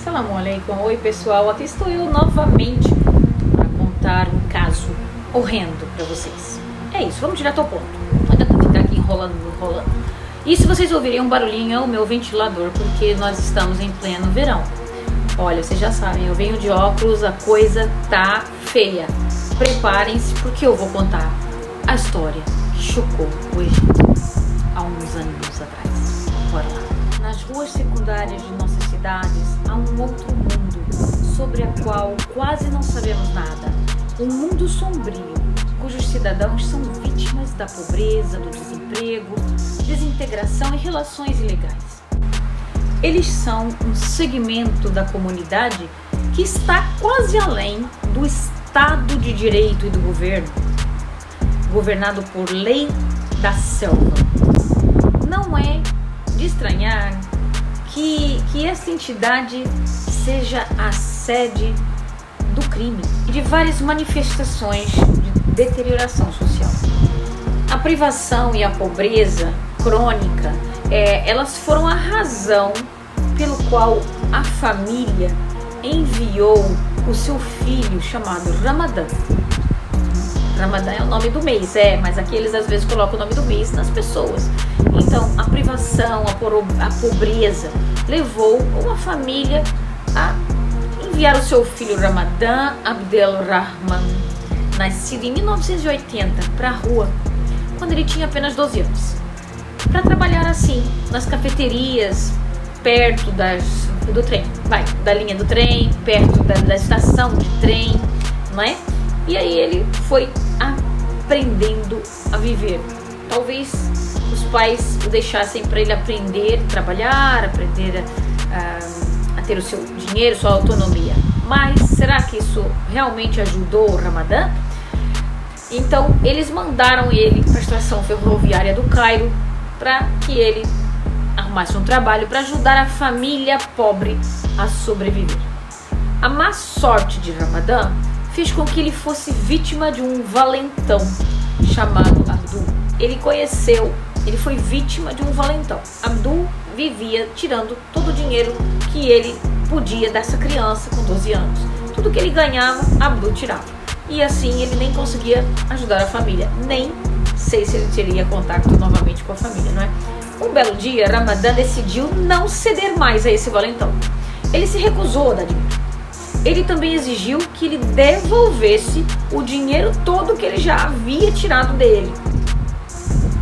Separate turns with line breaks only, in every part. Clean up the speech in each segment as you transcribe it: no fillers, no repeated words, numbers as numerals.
Assalamu alaikum. Oi pessoal, aqui estou eu novamente para contar um caso horrendo para vocês. É isso, vamos direto ao ponto. Não adianta ficar aqui enrolando. E se vocês ouvirem um barulhinho, é o meu ventilador, porque nós estamos em pleno verão. Olha, vocês já sabem, eu venho de óculos, a coisa tá feia. Preparem-se porque eu vou contar a história que chocou o Egito há uns anos atrás. Bora lá. Nas ruas secundárias de nossas cidades há um outro mundo sobre o qual quase não sabemos nada. Um mundo sombrio, cujos cidadãos são vítimas da pobreza, do desemprego, desintegração e relações ilegais. Eles são um segmento da comunidade que está quase além do Estado de Direito e do governo, governado por lei da selva. Não é de estranhar que essa entidade seja a sede do crime e de várias manifestações de deterioração social. A privação e a pobreza crônica, elas foram a razão pelo qual a família enviou o seu filho chamado Ramadã. Ramadã é o nome do mês, mas aqui eles às vezes colocam o nome do mês nas pessoas. Então, a privação, a pobreza levou uma família a enviar o seu filho Ramadã Abdelrahman, nascido em 1980, para a rua, quando ele tinha apenas 12 anos, para trabalhar assim, nas cafeterias, perto do trem, da linha do trem, perto da estação de trem, não é? E aí ele foi aprendendo a viver. Talvez os pais o deixassem para ele aprender a trabalhar, aprender a ter o seu dinheiro, sua autonomia. Mas será que isso realmente ajudou o Ramadã? Então eles mandaram ele para a estação ferroviária do Cairo para que ele arrumasse um trabalho para ajudar a família pobre a sobreviver. A má sorte de Ramadã fez com que ele fosse vítima de um valentão chamado Abdul. Ele foi vítima de um valentão. Abdul vivia tirando todo o dinheiro que ele podia dessa criança com 12 anos. Tudo que ele ganhava, Abdul tirava. E assim ele nem conseguia ajudar a família. Nem sei se ele teria contato novamente com a família, não é? Um belo dia, Ramadã decidiu não ceder mais a esse valentão. Ele se recusou a dar dinheiro. Ele também exigiu que ele devolvesse o dinheiro todo que ele já havia tirado dele.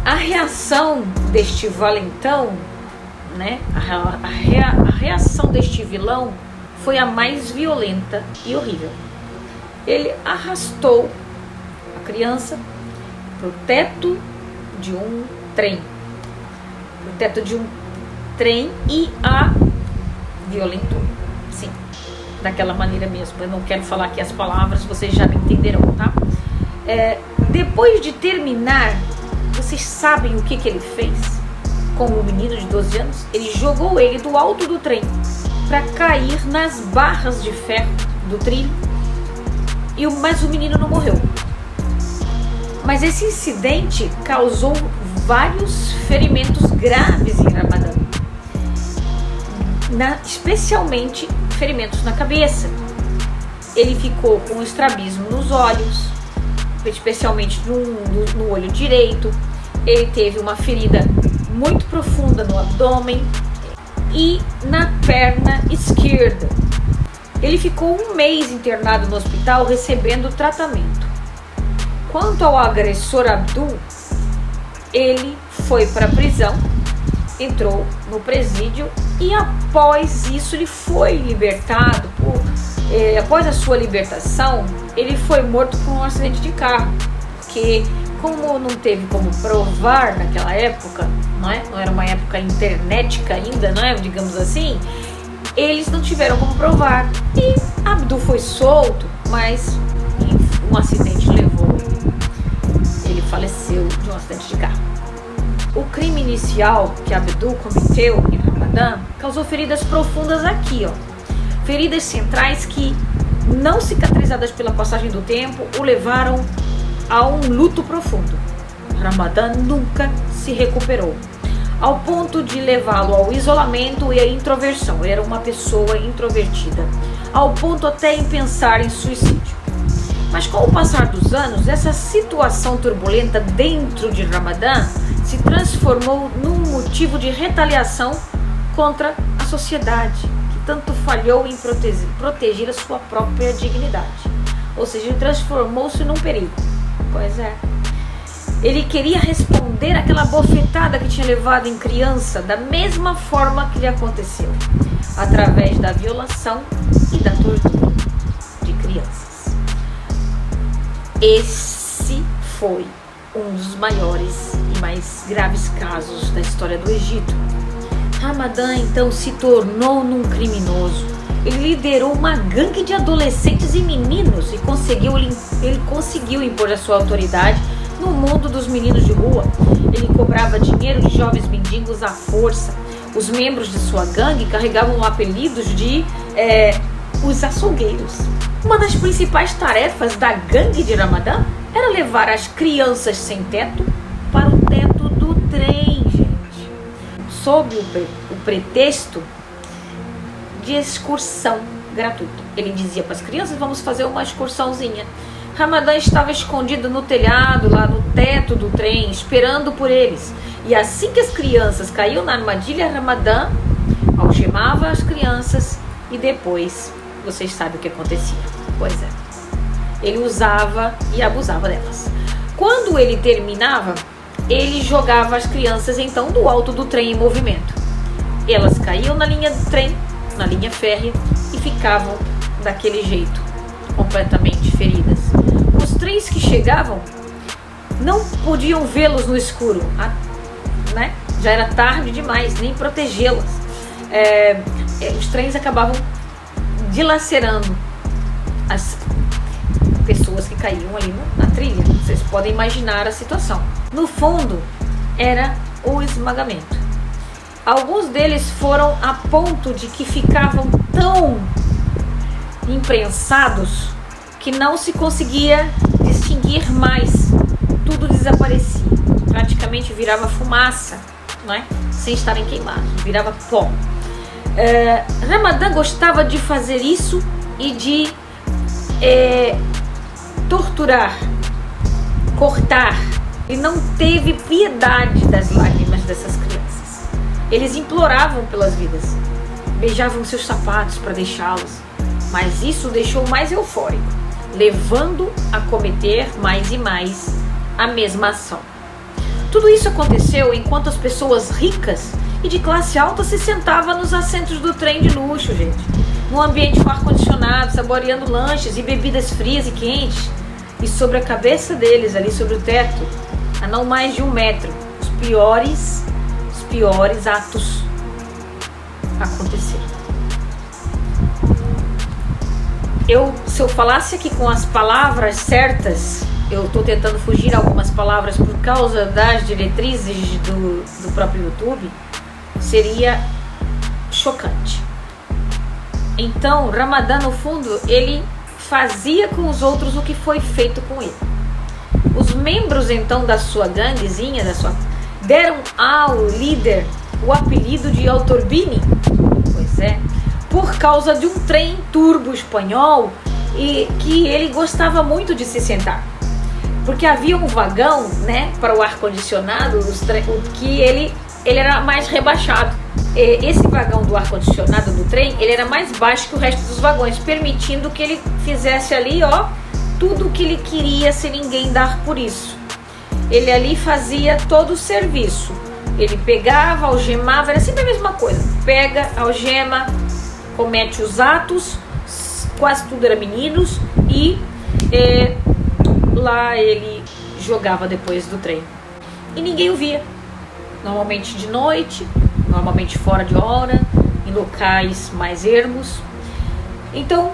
A reação deste valentão, né? A reação deste vilão foi a mais violenta e horrível. Ele arrastou a criança para o teto de um trem. E a violentou. Sim, daquela maneira mesmo. Eu não quero falar aqui as palavras, vocês já me entenderão, tá? Depois de terminar, vocês sabem o que ele fez com o menino de 12 anos? Ele jogou ele do alto do trem para cair nas barras de ferro do trilho, mas o menino não morreu. Mas esse incidente causou vários ferimentos graves em Ramadã, especialmente ferimentos na cabeça. Ele ficou com estrabismo nos olhos, especialmente no olho direito. Ele teve uma ferida muito profunda no abdômen e na perna esquerda. Ele ficou um mês internado no hospital recebendo tratamento. Quanto ao agressor Abdul, ele foi para a prisão, entrou no presídio e após isso ele foi libertado. Após a sua libertação, ele foi morto por um acidente de carro, porque como não teve como provar naquela época, não era uma época internetica ainda, digamos assim, eles não tiveram como provar. E Abdul foi solto, mas um acidente levou ele faleceu de um acidente de carro. O crime inicial que Abdul cometeu em Ramadã causou feridas profundas aqui, feridas centrais que, não cicatrizadas pela passagem do tempo, o levaram a um luto profundo. Ramadã nunca se recuperou. ao ponto de levá-lo ao isolamento e à introversão. Ele era uma pessoa introvertida, ao ponto até em pensar em suicídio. Mas com o passar dos anos, essa situação turbulenta dentro de Ramadan se transformou num motivo de retaliação contra a sociedade, que tanto falhou em proteger a sua própria dignidade. Ou seja, ele transformou-se num perigo. Pois é. Ele queria responder àquela bofetada que tinha levado em criança da mesma forma que lhe aconteceu, através da violação e da tortura de crianças. Esse foi um dos maiores e mais graves casos da história do Egito. Ramadan então se tornou num criminoso. Ele liderou uma gangue de adolescentes e meninos e ele conseguiu impor a sua autoridade no mundo dos meninos de rua. Ele cobrava dinheiro de jovens mendigos à força. Os membros de sua gangue carregavam apelidos de os açougueiros. Uma das principais tarefas da gangue de Ramadan era levar as crianças sem teto para o teto do trem, gente, sob o pretexto de excursão gratuita. Ele dizia para as crianças: vamos fazer uma excursãozinha. Ramadan estava escondido no telhado, lá no teto do trem, esperando por eles. E assim que as crianças caíam na armadilha, Ramadan algemava as crianças e depois, vocês sabem o que acontecia. Pois é, ele usava e abusava delas. Quando ele terminava, ele jogava as crianças então do alto do trem em movimento. Elas caíam na linha do trem, na linha férrea, e ficavam daquele jeito, completamente feridas. Os trens que chegavam não podiam vê-los no escuro, né? Já era tarde demais, nem protegê-las. Os trens acabavam dilacerando as pessoas que caíam ali na trilha. Vocês podem imaginar a situação. No fundo, era o esmagamento. Alguns deles foram a ponto de que ficavam tão imprensados que não se conseguia distinguir mais. Tudo desaparecia. Praticamente virava fumaça, não é? Sem estarem queimados. Virava pó. Ramadan gostava de fazer isso e de torturar, cortar. Ele não teve piedade das lágrimas dessas crianças. Eles imploravam pelas vidas, beijavam seus sapatos para deixá-los, mas isso o deixou mais eufórico, levando a cometer mais e mais a mesma ação. Tudo isso aconteceu enquanto as pessoas ricas e de classe alta se sentavam nos assentos do trem de luxo, gente, num ambiente com ar-condicionado, saboreando lanches e bebidas frias e quentes, e sobre a cabeça deles, ali sobre o teto, a não mais de 1 metro, os piores atos aconteceram. Se eu falasse aqui com as palavras certas, eu estou tentando fugir algumas palavras por causa das diretrizes do próprio YouTube, seria chocante. Então, Ramadan, no fundo, ele fazia com os outros o que foi feito com ele. Os membros, então, da sua ganguezinha, deram ao líder o apelido de El Tourbini. Pois é, por causa de um trem turbo espanhol e que ele gostava muito de se sentar. Porque havia um vagão, né, para o ar-condicionado, que ele era mais rebaixado. Esse vagão do ar-condicionado do trem, ele era mais baixo que o resto dos vagões, permitindo que ele fizesse ali, tudo o que ele queria sem ninguém dar por isso. Ele ali fazia todo o serviço. Ele pegava, algemava, era sempre a mesma coisa. Pega, algema, comete os atos, quase tudo era meninos, e lá ele jogava depois do trem. E ninguém o via. Normalmente de noite, normalmente fora de hora, em locais mais ermos. Então,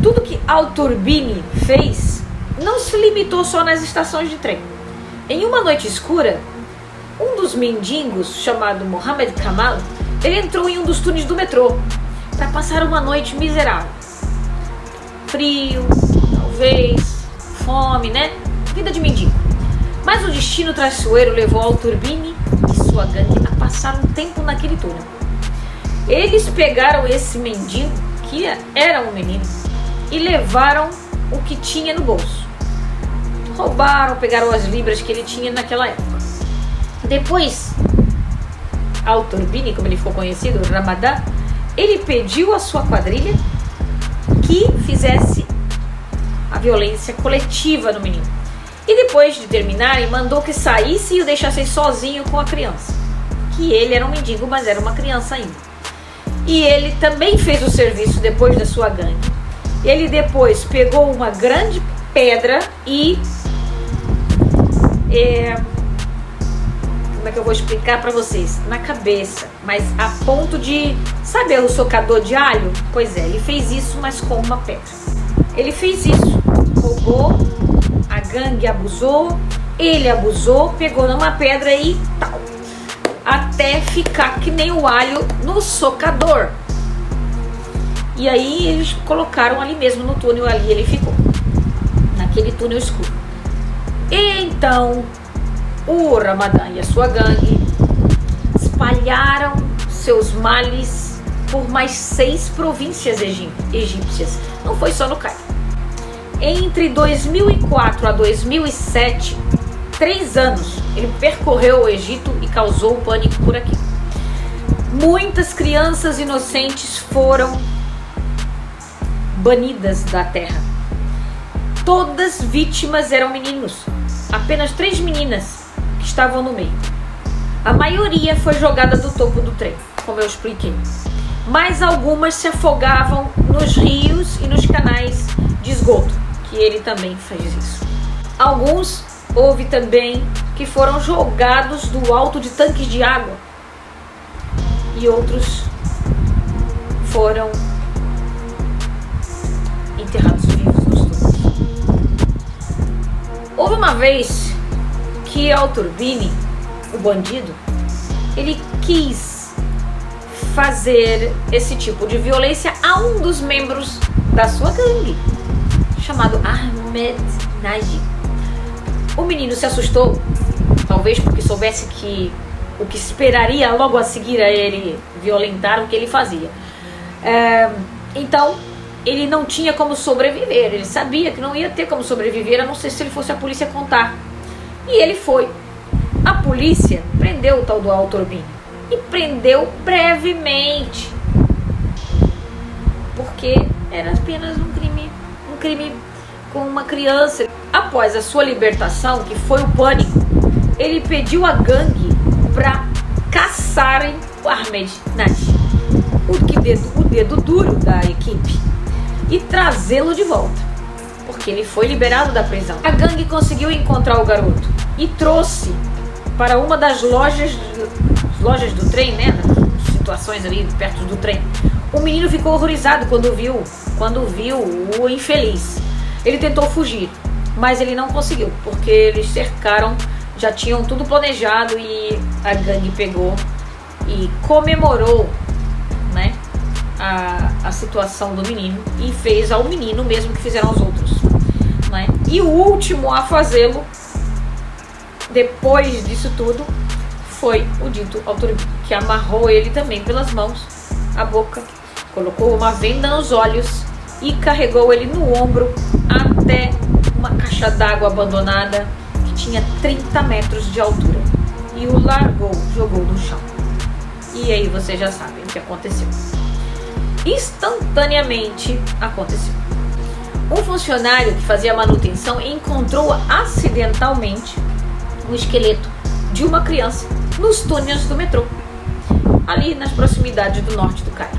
tudo que El Tourbini fez não se limitou só nas estações de trem. Em uma noite escura, um dos mendigos, chamado Mohamed Kamal, ele entrou em um dos túneis do metrô para passar uma noite miserável. Frio, talvez, fome, né? Vida de mendigo. Mas o destino traiçoeiro levou El Tourbini e sua sua gangue a passar um tempo naquele túnel. Eles pegaram esse mendigo, que era um menino, e levaram o que tinha no bolso. Roubaram, pegaram as libras que ele tinha naquela época. Depois, Al-Turbini, como ele ficou conhecido, Ramadan, ele pediu à sua quadrilha que fizesse a violência coletiva no menino. E depois de terminarem, mandou que saísse e o deixassem sozinho com a criança. Que ele era um mendigo, mas era uma criança ainda. E ele também fez o serviço depois da sua gangue. Ele depois pegou uma grande pedra e... como é que eu vou explicar pra vocês? Na cabeça, mas a ponto de... Sabe o socador de alho? Pois é, ele fez isso, mas com uma pedra. Ele fez isso, roubou, a gangue abusou, ele abusou, pegou numa pedra e tal. Até ficar que nem o alho no socador. E aí eles colocaram ali mesmo no túnel, ali ele ficou. Naquele túnel escuro. E então, o Ramadan e a sua gangue espalharam seus males por mais 6 províncias egípcias. Não foi só no Cairo. Entre 2004 a 2007, 3 anos, ele percorreu o Egito e causou pânico por aqui. Muitas crianças inocentes foram banidas da terra. Todas vítimas eram meninos. Apenas 3 meninas que estavam no meio. A maioria foi jogada do topo do trem, como eu expliquei. Mas algumas se afogavam nos rios e nos canais de esgoto, que ele também fez isso. Alguns houve também que foram jogados do alto de tanques de água. E outros foram enterrados vivos nos túneis. Houve uma vez que Al-Turbini, o bandido, ele quis fazer esse tipo de violência a um dos membros da sua gangue, chamado Ahmed Naji. O menino se assustou, talvez porque soubesse que o que esperaria logo a seguir a ele violentar o que ele fazia. Então, ele não tinha como sobreviver. Ele sabia que não ia ter como sobreviver, a não ser se ele fosse a polícia contar. E ele foi. A polícia prendeu o tal do Al-Turbini. E prendeu brevemente. Porque era apenas um crime com uma criança. Após a sua libertação, que foi o pânico, ele pediu à gangue para caçarem o Ahmed Naji, o dedo duro da equipe, e trazê-lo de volta, porque ele foi liberado da prisão. A gangue conseguiu encontrar o garoto e trouxe para uma das lojas do trem, né, nas situações ali perto do trem. O menino ficou horrorizado quando viu o infeliz. Ele tentou fugir, mas ele não conseguiu, porque eles cercaram, já tinham tudo planejado, e a gangue pegou e comemorou, né, a situação do menino, e fez ao menino o mesmo que fizeram aos outros, né? E o último a fazê-lo, depois disso tudo, foi o dito Al-Turbini, que amarrou ele também pelas mãos, a boca, colocou uma venda nos olhos e carregou ele no ombro até uma caixa d'água abandonada que tinha 30 metros de altura, e o largou, jogou no chão. E aí vocês já sabem o que aconteceu. Instantaneamente aconteceu. Um funcionário que fazia manutenção encontrou acidentalmente o esqueleto de uma criança nos túneis do metrô, ali nas proximidades do norte do Cairo.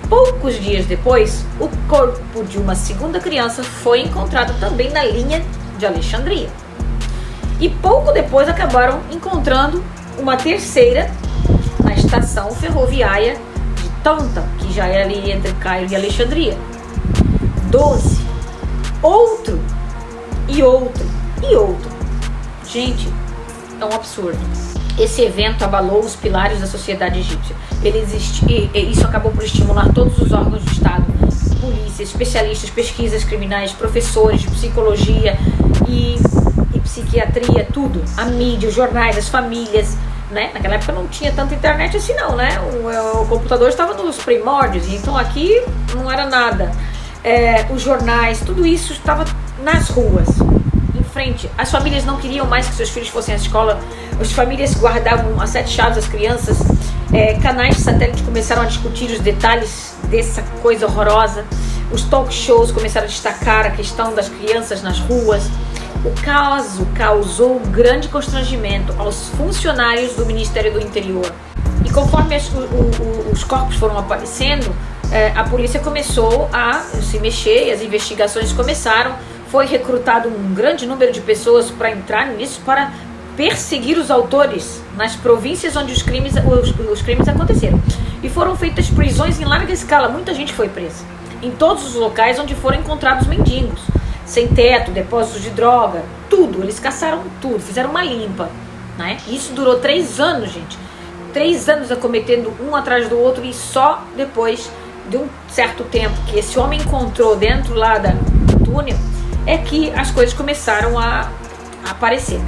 Poucos dias depois, o corpo de uma segunda criança foi encontrado também na linha de Alexandria. E pouco depois acabaram encontrando uma terceira na estação ferroviária de Tanta, que já é ali entre Cairo e Alexandria. 12. Outro. E outro. E outro. Gente, é um absurdo. Esse evento abalou os pilares da sociedade egípcia. Isso acabou por estimular todos os órgãos do Estado, polícia, especialistas, pesquisas criminais, professores de psicologia e psiquiatria, tudo. A mídia, os jornais, as famílias, né? Naquela época não tinha tanta internet assim não, né? O computador estava nos primórdios, então aqui não era nada. Os jornais, tudo isso estava nas ruas, em frente. As famílias não queriam mais que seus filhos fossem à escola, as famílias guardavam a 7 chaves as crianças, canais de satélite começaram a discutir os detalhes dessa coisa horrorosa, os talk shows começaram a destacar a questão das crianças nas ruas. O caso causou grande constrangimento aos funcionários do Ministério do Interior. E conforme os corpos foram aparecendo, a polícia começou a se mexer e as investigações começaram. Foi recrutado um grande número de pessoas para entrar nisso, para perseguir os autores nas províncias onde os crimes aconteceram. E foram feitas prisões em larga escala, muita gente foi presa. Em todos os locais onde foram encontrados mendigos, sem teto, depósitos de droga, tudo, eles caçaram tudo, fizeram uma limpa, né? Isso durou 3 anos, gente. 3 anos acometendo um atrás do outro, e só depois de um certo tempo que esse homem encontrou dentro lá do túnel é que as coisas começaram a aparecer.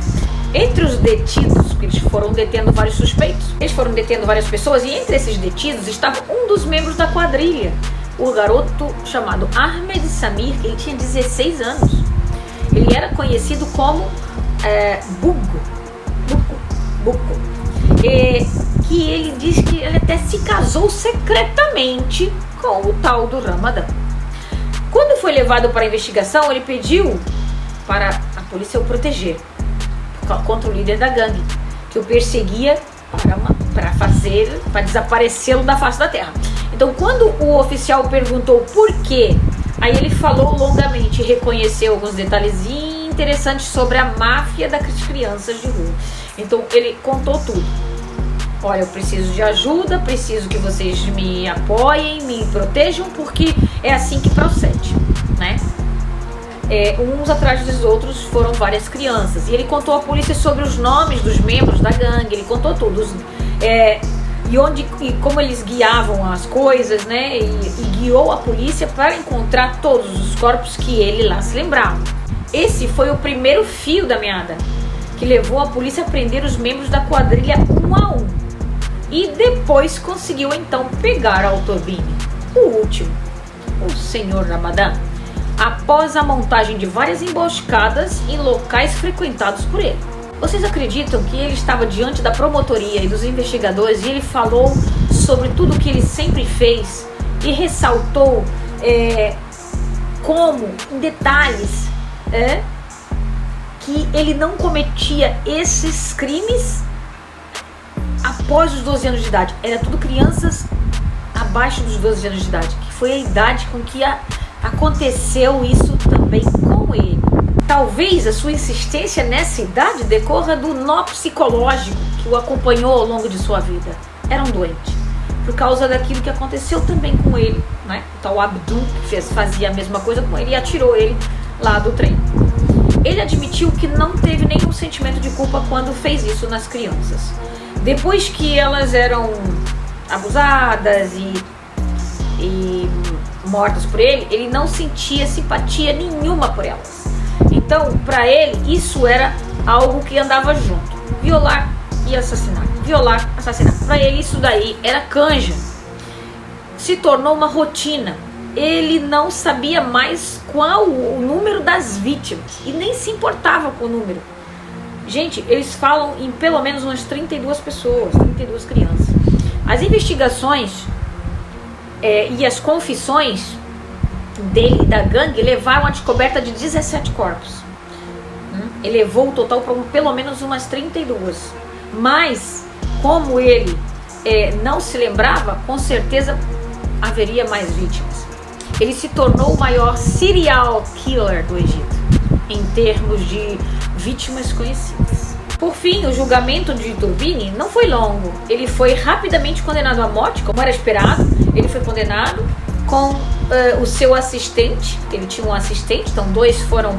Entre os detidos, porque eles foram detendo vários suspeitos, eles foram detendo várias pessoas, e entre esses detidos estava um dos membros da quadrilha, o garoto chamado Ahmed Samir, que ele tinha 16 anos. Ele era conhecido como Buco. Que ele diz que ele até se casou secretamente com o tal do Ramadã. Quando foi levado para a investigação, ele pediu para a polícia o proteger contra o líder da gangue, que o perseguia para desaparecê-lo da face da terra. Então, quando o oficial perguntou por quê, aí ele falou longamente, reconheceu alguns detalhes interessantes sobre a máfia das crianças de rua. Então, ele contou tudo. Olha, eu preciso de ajuda, preciso que vocês me apoiem, me protejam, porque é assim que procede, né? Uns atrás dos outros foram várias crianças. E ele contou à polícia sobre os nomes dos membros da gangue, ele contou tudo. E como eles guiavam as coisas, né? E guiou a polícia para encontrar todos os corpos que ele lá se lembrava. Esse foi o primeiro fio da meada, que levou a polícia a prender os membros da quadrilha um a um. E depois conseguiu então pegar Al-Torbini, o último, o senhor Ramadã, após a montagem de várias emboscadas em locais frequentados por ele. Vocês acreditam que ele estava diante da promotoria e dos investigadores e ele falou sobre tudo o que ele sempre fez e ressaltou como, em detalhes, que ele não cometia esses crimes após os 12 anos de idade. Era tudo crianças abaixo dos 12 anos de idade, que foi a idade com que aconteceu isso também com ele. Talvez a sua insistência nessa idade decorra do nó psicológico que o acompanhou ao longo de sua vida. Era um doente, por causa daquilo que aconteceu também com ele, né? O tal Abdul, que fazia a mesma coisa com ele e atirou ele lá do trem. Ele admitiu que não teve nenhum sentimento de culpa quando fez isso nas crianças. Depois que elas eram abusadas e mortas por ele, ele não sentia simpatia nenhuma por elas. Então, para ele, isso era algo que andava junto. Violar e assassinar. Violar, assassinar. Para ele, isso daí era canja. Se tornou uma rotina. Ele não sabia mais qual o número das vítimas e nem se importava com o número. Gente, eles falam em pelo menos umas 32 pessoas, 32 crianças. As investigações e as confissões dele e da gangue levaram à descoberta de 17 corpos. Elevou o total para pelo menos umas 32. Mas, como ele não se lembrava, com certeza haveria mais vítimas. Ele se tornou o maior serial killer do Egito, em termos de vítimas conhecidas. Por fim, o julgamento de Turbini não foi longo. Ele foi rapidamente condenado à morte, como era esperado. Ele foi condenado com o seu assistente. Ele tinha um assistente, então 2 foram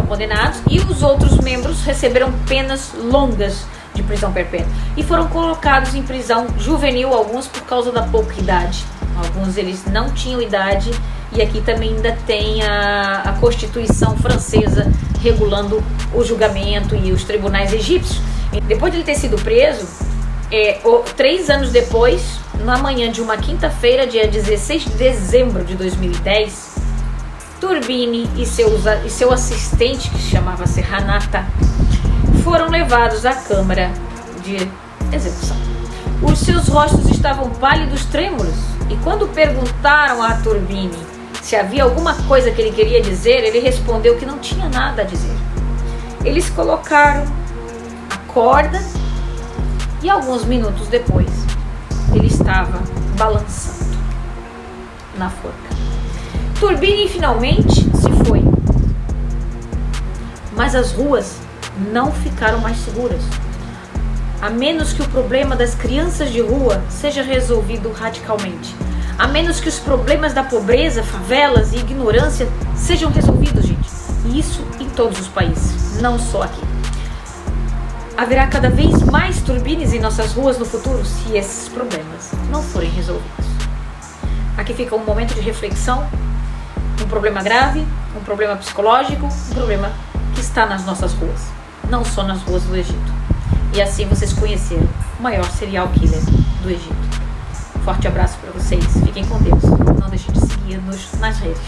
condenados, e os outros membros receberam penas longas de prisão perpétua e foram colocados em prisão juvenil, alguns por causa da pouca idade. Alguns eles não tinham idade, e aqui também ainda tem a Constituição francesa regulando o julgamento, e os tribunais egípcios, Depois de ele ter sido preso, 3 anos depois, na manhã de uma quinta-feira, dia 16 de dezembro de 2010, Turbini e seu assistente, que chamava-se Hanata, foram levados à câmara de execução. Os seus rostos estavam pálidos, trêmulos, e quando perguntaram a Turbini se havia alguma coisa que ele queria dizer, ele respondeu que não tinha nada a dizer. Eles colocaram a corda e alguns minutos depois ele estava balançando na forca. Turbini finalmente se foi, mas as ruas não ficaram mais seguras, a menos que o problema das crianças de rua seja resolvido radicalmente, a menos que os problemas da pobreza, favelas e ignorância sejam resolvidos, gente. E isso em todos os países, não só aqui. Haverá cada vez mais Turbines em nossas ruas no futuro se esses problemas não forem resolvidos. Aqui fica um momento de reflexão, um problema grave, um problema psicológico, um problema que está nas nossas ruas, não só nas ruas do Egito. E assim vocês conheceram o maior serial killer do Egito. Forte abraço para vocês, fiquem com Deus, não deixem de seguir-nos nas redes.